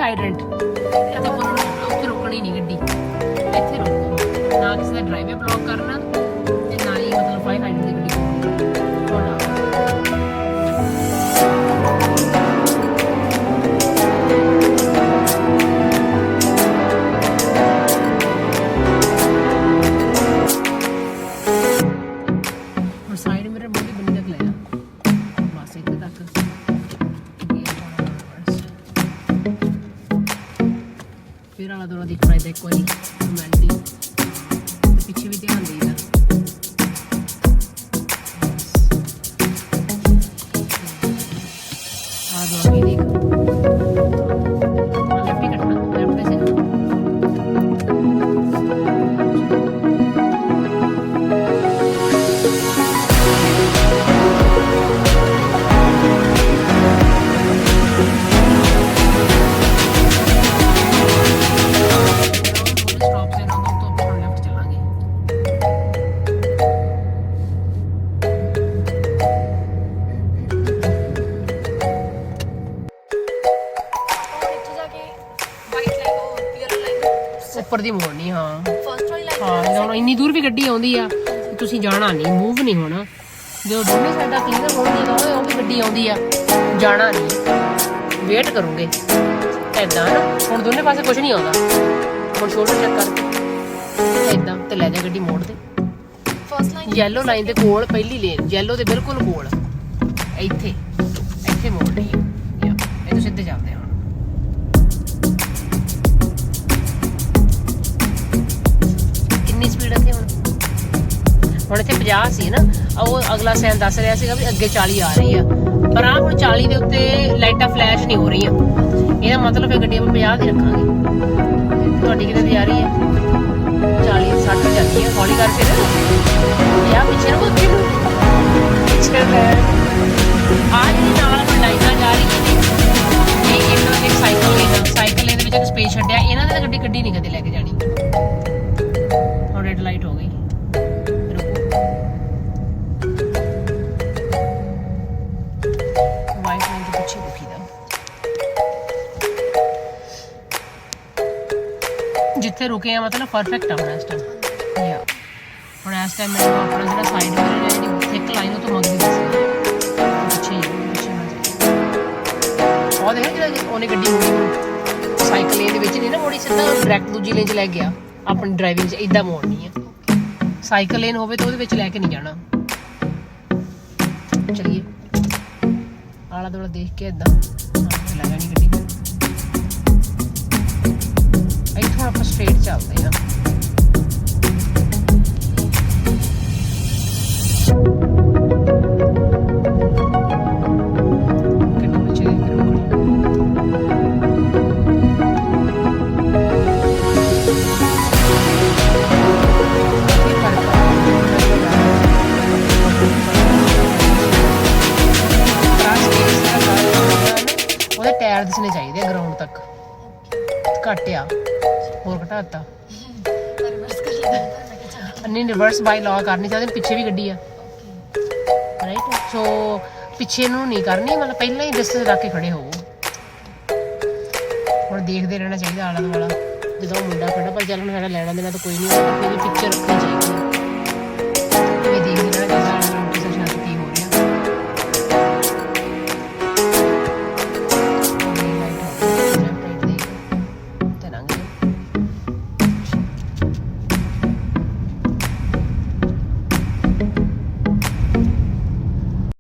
ਹਾਈਡਰੈਂਟ ਇੱਥੇ ਉੱਥੇ ਰੁਕਣੀ ਨਹੀਂ ਗੱਡੀ, ਇੱਥੇ ਰੁਕੋ ਨਾ ਕਿਸੇ ਦਾ ਡਰਾਈਵੇ ਬਲੌਕ ਕਰਨਾ ਤੇ ਨਾ ਹੀ ਮਤਲਬ ਫਾਇਰ ਹਾਈਡਰੈਂਟ ਦੀ ਗੱਡੀ ਸਾਈਡ ਮੇਰੇ ਬੋਡੀ ਬੰਨੀ ਤੱਕ ਲਿਆ ਬਸ ਇੱਥੇ ਤੱਕ ਫਿਰ ਆਲਾ ਦੋਲਾ ਦਿਖ ਪਾਇਦਾ ਇੱਕ ਵਾਰੀ ਰੋਮਾਂਟਿਕ ਪਿੱਛੇ ਵੀ ਧਿਆਨ ਦੇਈਦਾ ਆ ਦੋ ਵੀ ਦੇਖ ਲੈਫਟ ਹੀ ਕੱਟਣਾ ਲੈਫਟ ਤੇ ਉੱਪਰ ਦੀ ਮੋੜਨੀ ਹਾਂ ਹਾਂ ਇੰਨੀ ਦੂਰ ਵੀ ਗੱਡੀ ਆਉਂਦੀ ਆ ਤੁਸੀਂ ਜਾਣਾ ਨਹੀਂ ਮੂਵ ਨਹੀਂ ਹੋਣਾ ਜਦੋਂ ਦੋਨੇ ਸਾਈਡਾਂ ਕਲੀਅਰ ਹੋਣਗੀਆਂ ਉਹ ਵੀ ਗੱਡੀ ਆਉਂਦੀ ਆ ਜਾਣਾ ਨਹੀਂ ਵੇਟ ਕਰੋਗੇ ਇੱਦਾਂ ਨਾ ਹੁਣ ਦੋਨੇ ਪਾਸੇ ਕੁਝ ਨਹੀਂ ਆਉਂਦਾ ਹੁਣ ਸ਼ੋਲਡਰ ਚੈੱਕ ਕਰਕੇ ਇੱਦਾਂ ਤੇ ਲੈ ਜਾ ਗੱਡੀ ਮੋੜ ਦੇ ਯੈਲੋ ਲਾਈਨ ਦੇ ਕੋਲ ਪਹਿਲੀ ਲੇਨ ਯੈਲੋ ਦੇ ਬਿਲਕੁਲ ਕੋਲ ਇੱਥੇ ਇੱਥੇ ਮੋੜ ਰਹੀ ਹੈ ਇਹ ਤੋਂ ਸਿੱਧੇ ਜਾਂਦੇ ਹਾਂ ਕਿੰਨੀ ਸਪੀਡ ਇੱਥੇ ਹੁਣ ਇੱਥੇ 50 ਸੀ ਨਾ ਉਹ ਅਗਲਾ ਸਾਈਨ ਦੱਸ ਰਿਹਾ ਸੀਗਾ ਵੀ ਅੱਗੇ 40 ਆ ਰਹੀ ਆ ਪਰ ਆ ਹੁਣ 40 ਦੇ ਉੱਤੇ ਲਾਈਟਾਂ ਫਲੈਸ਼ ਨਹੀਂ ਹੋ ਰਹੀਆਂ ਇਹਦਾ ਮਤਲਬ ਫਿਰ ਗੱਡੀ ਆਪਾਂ 50 ਦੀ ਰੱਖਾਂਗੇ ਤੁਹਾਡੀ ਕਿਤੇ ਦੀ ਆ ਰਹੀ ਹੈ 40 60 ਜਾਂਦੀ ਹੈ ਹੌਲੀ ਕਰਕੇ ਨਾ ਯਾ ਪਿੱਛੇ ਨੂੰ ਅੱਗੇ ਨੂੰ ਪਿੱਛੇ ਆ ਜਿਹੜੀ ਨਾਲ ਹੁਣ ਲਾਈਟਾਂ ਜਾ ਰਹੀਆਂ ਨੇ ਇਹ ਇੱਕ ਇੱਕ ਸਾਈਕਲ ਲੇਨ ਦੇ ਵਿੱਚ ਇੱਕ ਸਪੇਸ ਛੱਡਿਆ ਇਹਨਾਂ ਨੇ ਤਾਂ ਗੱਡੀ ਕੱਢੀ ਨਹੀਂ ਕਦੇ ਲੈ ਕੇ ਜਾਣੀ ਹੁਣ ਰੈਡ ਲਾਈਟ ਹੋ ਗਈ ਵਾਈਟ ਲਾਈਨ ਦੇ ਪਿੱਛੇ ਰੁਕੀਦਾ ਜਿੱਥੇ ਰੁਕੇ ਆ ਮਤਲਬ ਪਰਫੈਕਟ ਆ ਹੁਣ ਇਸ ਟਾਈਮ ਯਾ ਹੁਣ ਇਸ ਟਾਈਮ ਮੈਨੂੰ ਆਪਣਾ ਜਿਹੜਾ ਸਾਈਡ ਮਿਰਰ ਹੈ ਜਿਹੜੀ ਥਿਕ ਲਾਈਨ ਉਹ ਤੋਂ ਮੰਗਦੀ ਸੀ ਉਹ ਦੇਖ ਜਿਹੜਾ ਉਹਨੇ ਗੱਡੀ ਮੋੜੀ ਸਾਈਕਲ ਲੇਨ ਦੇ ਵਿੱਚ ਨਹੀਂ ਨਾ ਮੋੜੀ ਸਿੱਧਾ ਡਾਇਰੈਕਟ ਦੂਜੀ ਲੇਨ 'ਚ ਲੈ ਗਿਆ ਆਪਣੀ ਡਰਾਈਵਿੰਗ 'ਚ ਇੱਦਾਂ ਮੋੜਨੀ ਹੈ ਸਾਈਕਲ ਲੇਨ ਹੋਵੇ ਤਾਂ ਉਹਦੇ ਵਿੱਚ ਲੈ ਕੇ ਨਹੀਂ ਜਾਣਾ ਚਲਿਏ ਆਲਾ ਦੁਆਲਾ ਦੇਖ ਕੇ ਇੱਦਾਂ ਲੈ ਜਾਣੀ ਗੱਡੀ ਇੱਥੋਂ ਆਪਾਂ ਸਟ੍ਰੇਟ ਚੱਲਦੇ ਹਾਂ ਟਾਇਰ ਦਿਸਣੇ ਚਾਹੀਦੇ ਆ ਗਰਾਊਂਡ ਤੱਕ ਘੱਟ ਆ ਹੋਰ ਘਟਾਤਾ ਨਹੀਂ ਰਿਵਰਸ ਬਾਈ ਲਾ ਕਰਨੀ ਚਾਹੀਦੀ ਪਿੱਛੇ ਵੀ ਗੱਡੀ ਆ ਰਾਈਟ ਸੋ ਪਿੱਛੇ ਨੂੰ ਨਹੀਂ ਕਰਨੀ ਮਤਲਬ ਪਹਿਲਾਂ ਹੀ ਡਿਸਟੈਂਸ ਰੱਖ ਕੇ ਖੜੇ ਹੋਵੋ ਹੁਣ ਦੇਖਦੇ ਰਹਿਣਾ ਚਾਹੀਦਾ ਆਲਾ ਦੁਆਲਾ ਜਦੋਂ ਮੁੰਡਾ ਖੜਾ ਪਰ ਚੱਲ ਹੁਣ ਸਾਡਾ ਲੈਣਾ ਦੇਣਾ ਤਾਂ ਕੋਈ ਨਹੀਂ ਫਿਰ ਵੀ ਪਿਕਚਰ ਰੱਖਣੀ ਚਾਹੀਦੀ